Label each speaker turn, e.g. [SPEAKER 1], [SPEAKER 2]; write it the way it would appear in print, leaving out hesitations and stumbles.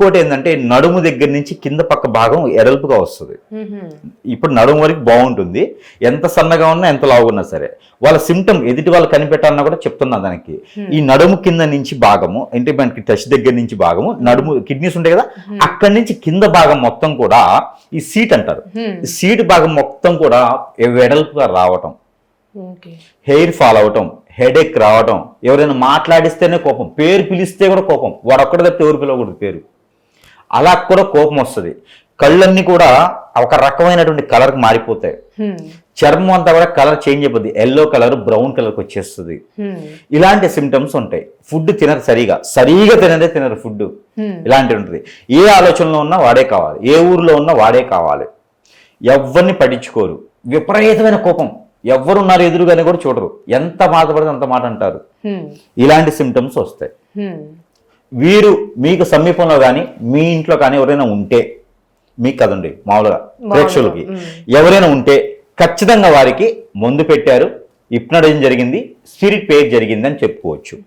[SPEAKER 1] ఇంకోటి ఏంటంటే నడుము దగ్గర నుంచి కింద పక్క భాగం ఎడల్పుగా వస్తుంది. ఇప్పుడు నడుము వరకు బాగుంటుంది, ఎంత సన్నగా ఉన్నా ఎంత లావున్నా సరే. వాళ్ళ సిమ్టమ్ ఎదుటి వాళ్ళు కనిపెట్టాలన్నా కూడా చెప్తున్నా దానికి. ఈ నడుము కింద నుంచి భాగము అంటే మనకి టచ్ దగ్గర నుంచి భాగము, నడుము కిడ్నీస్ ఉంటాయి కదా, అక్కడి నుంచి కింద భాగం మొత్తం కూడా ఈ సీట్ అంటారు, ఈ సీట్ భాగం మొత్తం కూడా వెడల్పుగా రావటం, హెయిర్ ఫాల్ అవటం, హెడేక్ రావటం, ఎవరైనా మాట్లాడిస్తేనే కోపం, పేరు పిలిస్తే కూడా కోపం, వాడు ఒక్కడే తప్పితే ఎవరు పిలవకూడదు పేరు, అలా కూడా కోపం వస్తుంది. కళ్ళన్నీ కూడా ఒక రకమైనటువంటి కలర్కి మారిపోతాయి, చర్మం అంతా కూడా కలర్ చేంజ్ అయిపోద్ది, ఎల్లో కలర్ బ్రౌన్ కలర్కి వచ్చేస్తుంది. ఇలాంటి సిమ్టమ్స్ ఉంటాయి. ఫుడ్ తినరు, సరిగా తినరు ఫుడ్, ఇలాంటివి ఉంటుంది. ఏ ఆలోచనలో ఉన్నా వాడే కావాలి, ఏ ఊరిలో ఉన్నా వాడే కావాలి, ఎవరిని పట్టించుకోరు, విపరీతమైన కోపం, ఎవరున్నారు ఎదురుగానే కూడా చూడరు, ఎంత బాధపడితే అంత మాట అంటారు. ఇలాంటి సిమ్టమ్స్ వస్తాయి. వీరు మీకు సమీపంలో కానీ మీ ఇంట్లో కానీ ఎవరైనా ఉంటే, మీకు కదండి మామూలుగా ప్రేక్షకులకి ఎవరైనా ఉంటే ఖచ్చితంగా వారికి మందు పెట్టారు, హిప్నోటైజింగ్ జరిగింది, స్పిరిట్ పేర్ జరిగింది అని చెప్పుకోవచ్చు.